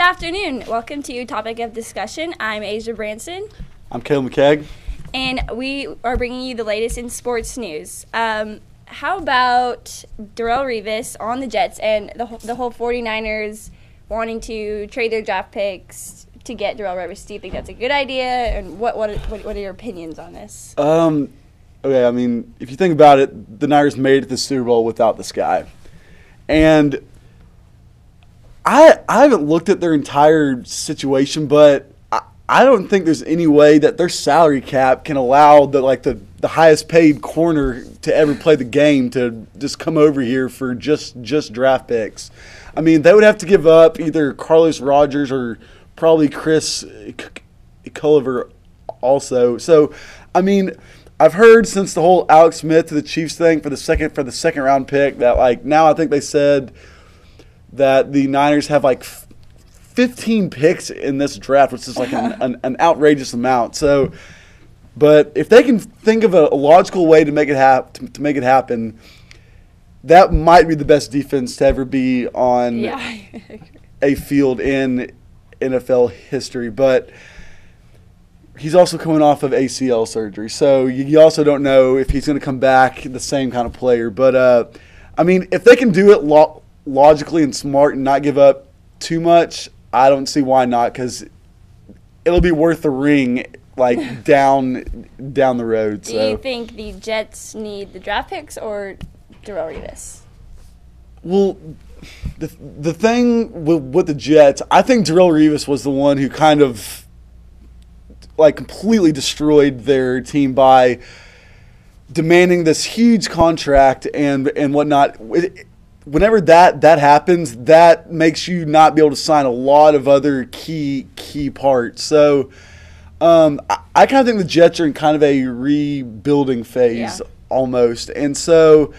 afternoon. Welcome to Topic of Discussion. I'm Azia Branson. I'm McCaig. And we are bringing you the latest in sports news. How about Darrelle Revis on the Jets and the whole 49ers wanting to trade their draft picks to get Darrelle Revis? Do you think that's a good idea? And what are your opinions on this? Okay, I mean, if you think about it, the Niners made it to the Super Bowl without this guy. And I haven't looked at their entire situation, but I don't think there's any way that their salary cap can allow the highest paid corner to ever play the game to just come over here for just draft picks. I mean, they would have to give up either Carlos Rogers or probably Chris Culliver also. So, I mean, I've heard since the whole Alex Smith to the Chiefs thing for the second round pick that now I think they said that the Niners have 15 picks in this draft, which is an outrageous amount. So, but if they can think of a logical way to make it happen, that might be the best defense to ever be on a field in NFL history. But he's also coming off of ACL surgery, so you also don't know if he's going to come back the same kind of player. But I mean, if they can do it logically and smart and not give up too much, I don't see why not, because it'll be worth the ring down the road. Do you think the Jets need the draft picks or Darrelle Revis? Well, the thing with the Jets, I think Darrelle Revis was the one who kind of completely destroyed their team by demanding this huge contract and whatnot. Whenever that happens, that makes you not be able to sign a lot of other key parts. So I kind of think the Jets are in kind of a rebuilding phase almost. And so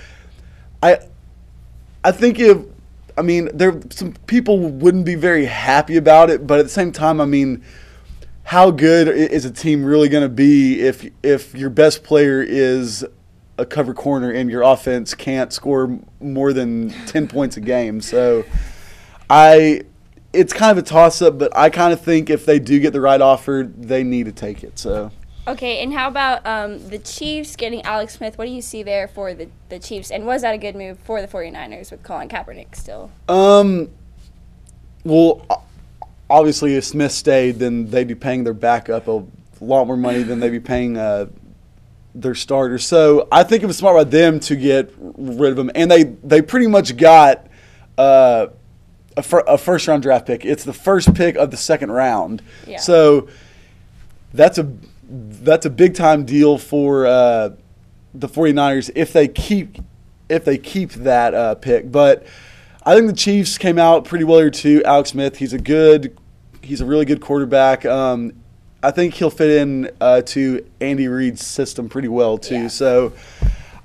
I think some people wouldn't be very happy about it, but at the same time, I mean, how good is a team really going to be if your best player is a cover corner and your offense can't score more than 10 points a game? So it's kind of a toss-up, but I kind of think if they do get the right offer, they need to take it. So. Okay, and how about the Chiefs getting Alex Smith? What do you see there for the Chiefs? And was that a good move for the 49ers with Colin Kaepernick still? Well, obviously if Smith stayed, then they'd be paying their backup a lot more money than they'd be paying their starters. So I think it was smart by them to get rid of him. And they pretty much got a first-round draft pick. It's the first pick of the second round. Yeah. So that's a big-time deal for the 49ers if they keep that pick. But I think the Chiefs came out pretty well here too. Alex Smith, he's a really good quarterback. I think he'll fit in to Andy Reid's system pretty well too. Yeah. So,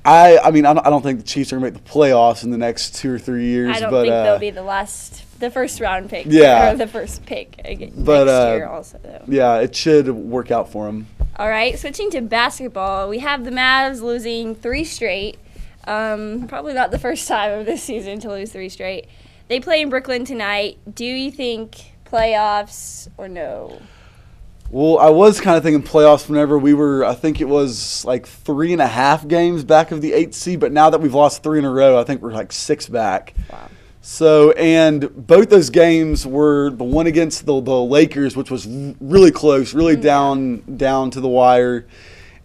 I don't think the Chiefs are going to make the playoffs in the next 2 or 3 years. I don't think they'll be the first round pick. Yeah, or the first pick next year also though. Yeah, it should work out for them. All right, switching to basketball, we have the Mavs losing 3 straight. Probably not the first time of this season to lose 3 straight. They play in Brooklyn tonight. Do you think playoffs or no? Well, I was kind of thinking playoffs whenever we were, I think it was 3.5 games back of the 8th seed, but now that we've lost 3 in a row, I think we're 6 back. Wow. So, and both those games were the one against the Lakers, which was really close, really down to the wire,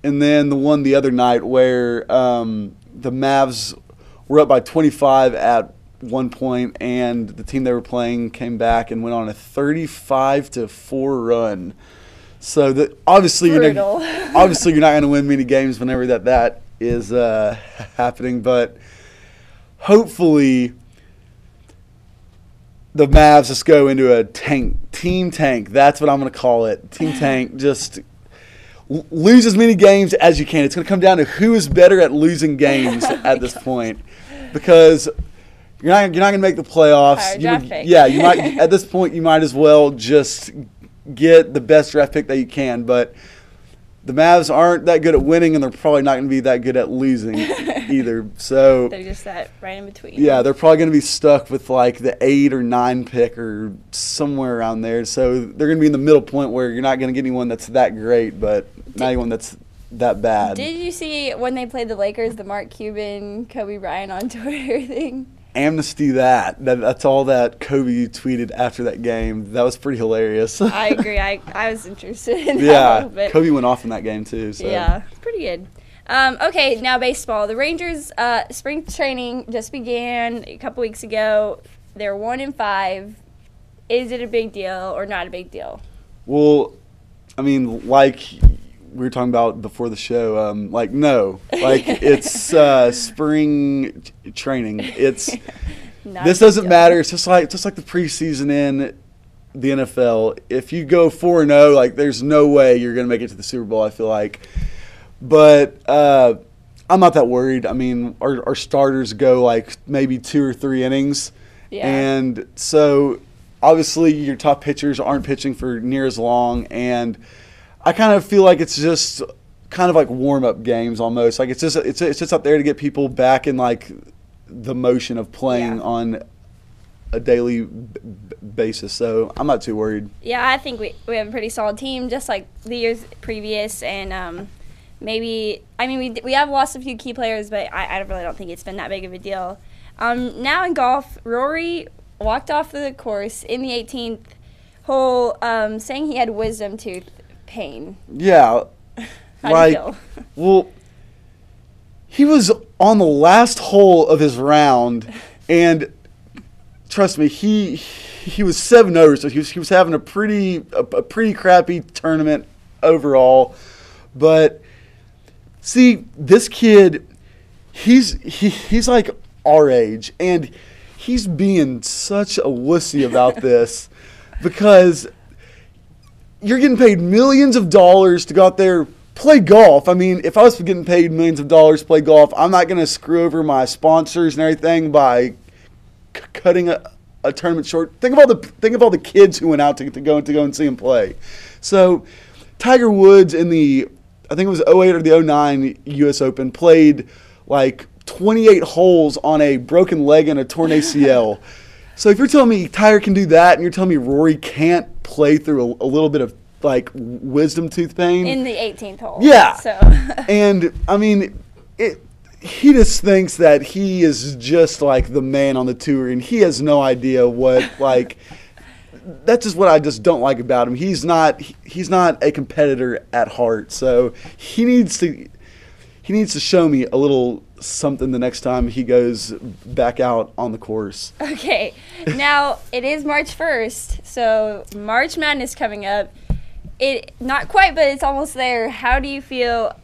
and then the one the other night where the Mavs were up by 25 at one point, and the team they were playing came back and went on a 35-4 run. So obviously you're not going to win many games whenever that is happening, but hopefully the Mavs just go into a team tank. That's what I'm going to call it. Team tank. Just lose as many games as you can. It's going to come down to who is better at losing games at this point, because you're not going to make the playoffs. You might at this point you might as well just get the best draft pick that you can. But the Mavs aren't that good at winning, and they're probably not going to be that good at losing either. So they're just that right in between. Yeah, they're probably going to be stuck with like the 8 or 9 pick or somewhere around there. So they're going to be in the middle point where you're not going to get anyone that's that great, but not anyone that's that bad. Did you see when they played the Lakers, the Mark Cuban, Kobe Bryant on Twitter thing? Amnesty that's all that Kobe tweeted after that game. That was pretty hilarious. I agree. I was interested in that a little bit. Kobe went off in that game too. So. Yeah, pretty good. Okay, now baseball. The Rangers' spring training just began a couple weeks ago. They're 1-5. Is it a big deal or not a big deal? Well, I mean, like we were talking about before the show, no. Like, it's spring training. It's this doesn't matter. It's just like the preseason in the NFL. If you go 4-0, like, there's no way you're going to make it to the Super Bowl, I feel like. But I'm not that worried. I mean, our starters go, like, maybe 2 or 3 innings. Yeah. And so, obviously, your top pitchers aren't pitching for near as long, and I kind of feel like it's just kind of like warm-up games almost. Like it's just up there to get people back in like the motion of playing on a daily basis. So I'm not too worried. Yeah, I think we have a pretty solid team, just like the years previous, and we have lost a few key players, but I really don't think it's been that big of a deal. Now in golf, Rory walked off the course in the 18th hole, saying he had wisdom tooth pain. Yeah. How do you feel? Well, he was on the last hole of his round, and trust me, he was 7 over, so he was having a pretty crappy tournament overall. But see, this kid, he's like our age, and he's being such a wussy about this because you're getting paid millions of dollars to go out there, play golf. I mean, if I was getting paid millions of dollars to play golf, I'm not going to screw over my sponsors and everything by cutting a tournament short. Think of all the kids who went out to go and see him play. So, Tiger Woods in the, I think it was 08 or the 09 U.S. Open, played like 28 holes on a broken leg and a torn ACL. So if you're telling me Tiger can do that, and you're telling me Rory can't play through a little bit of like wisdom tooth pain in the 18th hole, yeah. So and I mean, he just thinks that he is just like the man on the tour, and he has no idea what like. That's just what I just don't like about him. He's not a competitor at heart, so he needs to show me a little something the next time he goes back out on the course. Okay, now it is March 1st, so March Madness coming up. It not quite, but it's almost there. How do you feel?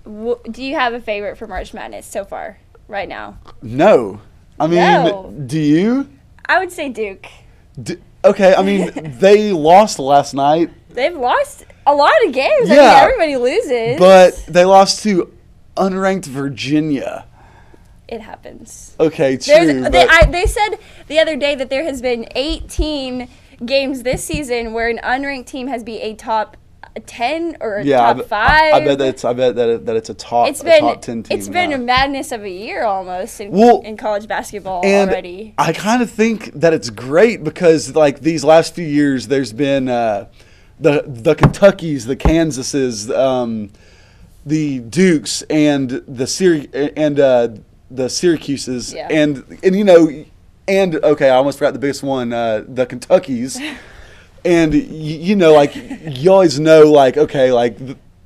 Do you have a favorite for March Madness so far, right now? No, I mean, do you? I would say Duke. Okay, I mean, they lost last night. They've lost a lot of games. Yeah, I mean, everybody loses. But they lost to unranked Virginia. It happens. Okay, true. They said the other day that there has been 18 games this season where an unranked team has beat a top 10 or top 5. I bet that it's a top 10 team. It's been a madness of a year almost in college basketball already. I kind of think that it's great because like these last few years there's been the Kentuckys, the Kansases, the Dukes, and the Syracuses, and okay, I almost forgot the biggest one, the Kentuckys. And, like, you always know, like, okay, like,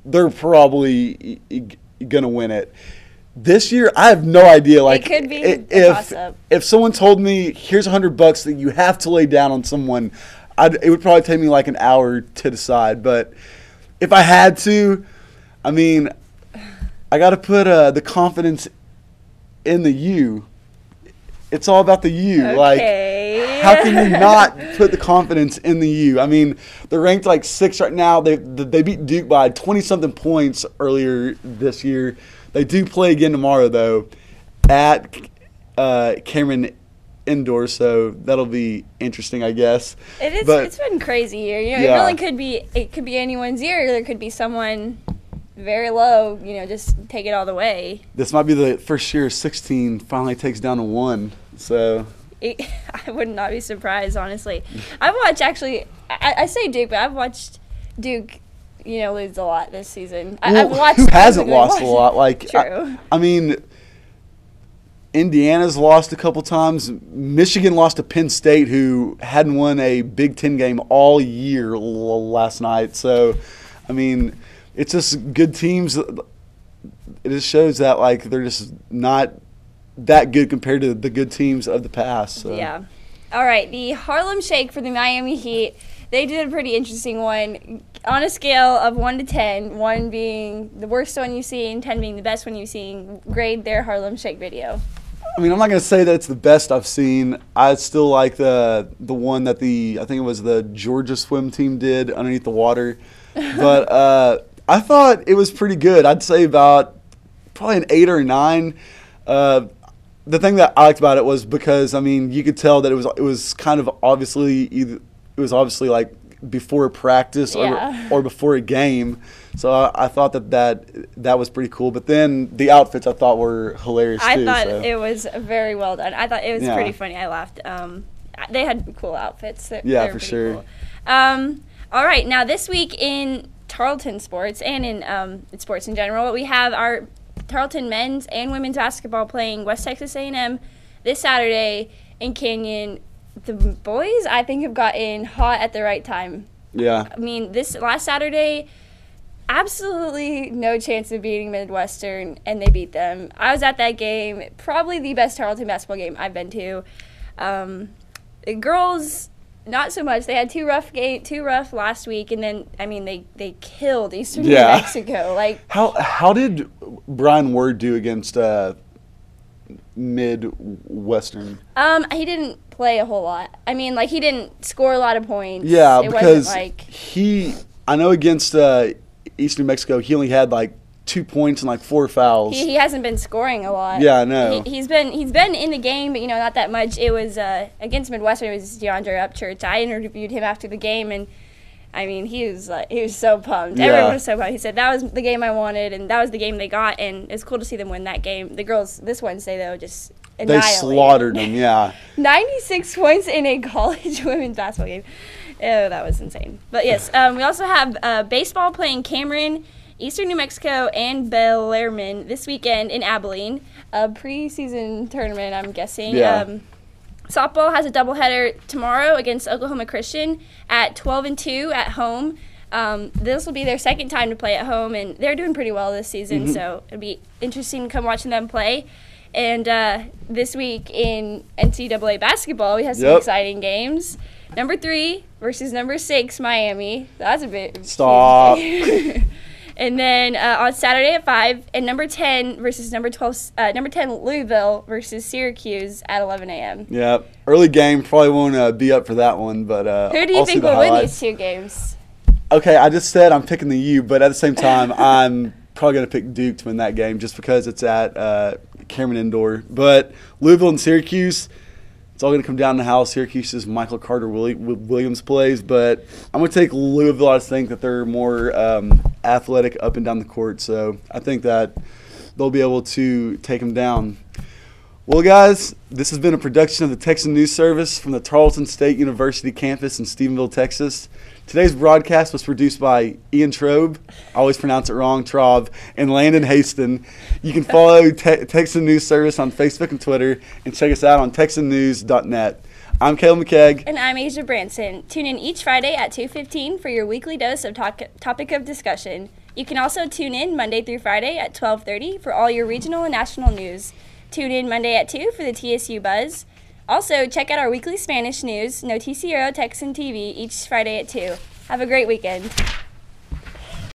they're probably going to win it. This year, I have no idea. Like, it could be a toss-up. If someone told me, here's $100 that you have to lay down on someone, it would probably take me, like, an hour to decide. But if I had to, I mean, I got to put the confidence in the U. It's all about the U. Okay. Like, how can you not put the confidence in the U? I mean, they're ranked like 6 right now. They beat Duke by 20-something points earlier this year. They do play again tomorrow, though, at Cameron Indoor, so that'll be interesting, I guess. It's been crazy here. It really could be anyone's year. There could be someone very low, just take it all the way. This might be the first year 16 finally takes down a 1. So I would not be surprised, honestly. I've watched, actually, I say Duke, but I've watched Duke, lose a lot this season. I've watched. Who hasn't lost a lot? Like, true. I mean, Indiana's lost a couple times. Michigan lost to Penn State, who hadn't won a Big Ten game all year last night. So, I mean, it's just good teams. It just shows that, like, they're just not that good compared to the good teams of the past. So. Yeah. All right, the Harlem Shake for the Miami Heat. They did a pretty interesting one. On a scale of 1 to 10, 1 being the worst one you've seen, 10 being the best one you've seen, grade their Harlem Shake video. I mean, I'm not going to say that it's the best I've seen. I still like the one that I think it was the Georgia swim team did underneath the water. But I thought it was pretty good. I'd say about probably an 8 or a 9. The thing that I liked about it was because, I mean, you could tell that it was kind of obviously like before practice or before a game. So I thought that was pretty cool. But then the outfits I thought were hilarious too. I thought it was very well done. I thought it was pretty funny. I laughed. They had cool outfits. They were for sure. Cool. All right, now this week in Tarleton sports and in sports in general, we have our Tarleton men's and women's basketball playing West Texas A&M this Saturday in Canyon. The boys, I think, have gotten hot at the right time. Yeah. I mean, this last Saturday, absolutely no chance of beating Midwestern, and they beat them. I was at that game, probably the best Tarleton basketball game I've been to. The girls, not so much. They had too rough last week, and then, I mean, they killed Eastern New Mexico. Like, how did Brian Ward do against Midwestern? He didn't play a whole lot. I mean, like, he didn't score a lot of points. Yeah, because I know against Eastern New Mexico, he only had like 2 points and like 4 fouls. He hasn't been scoring a lot. Yeah, I know. He's been in the game, but not that much. It was against Midwestern. It was DeAndre Upchurch. I interviewed him after the game, and I mean, he was so pumped. Yeah. Everyone was so pumped. He said that was the game I wanted, and that was the game they got, and it's cool to see them win that game. The girls this Wednesday though just annihilated. They slaughtered them. Yeah. 96 points in a college women's basketball game. Oh, that was insane. But yes, we also have baseball playing Cameron, Eastern New Mexico, and Bellarmine this weekend in Abilene. A preseason tournament, I'm guessing. Yeah. Softball has a doubleheader tomorrow against Oklahoma Christian at 12-2 at home. This will be their second time to play at home, and they're doing pretty well this season, so it'll be interesting to come watching them play. And this week in NCAA basketball, we have some exciting games. Number 3 versus number 6, Miami. That's a bit. Stop. And then on Saturday at 5, and number 10 versus number 12, number 10 Louisville versus Syracuse at 11 a.m. Yeah, early game. Probably won't be up for that one, but who do you think will win these 2 games? Okay, I just said I'm picking the U, but at the same time, I'm probably going to pick Duke to win that game just because it's at Cameron Indoor. But Louisville and Syracuse, it's all going to come down to how Syracuse's Michael Carter Williams plays. But I'm going to take Louisville. I just think that they're more athletic up and down the court. So I think that they'll be able to take them down. Well, guys, this has been a production of the Texan News Service from the Tarleton State University campus in Stephenville, Texas. Today's broadcast was produced by Ian Trobe, I always pronounce it wrong, Traub, and Landon Haston. You can follow Texan News Service on Facebook and Twitter, and check us out on texannews.net. I'm Caleb McCaig. And I'm Azia Branson. Tune in each Friday at 2:15 for your weekly dose of topic of discussion. You can also tune in Monday through Friday at 12:30 for all your regional and national news. Tune in Monday at 2 for the TSU Buzz. Also, check out our weekly Spanish news, Noticiero Texan TV, each Friday at 2. Have a great weekend.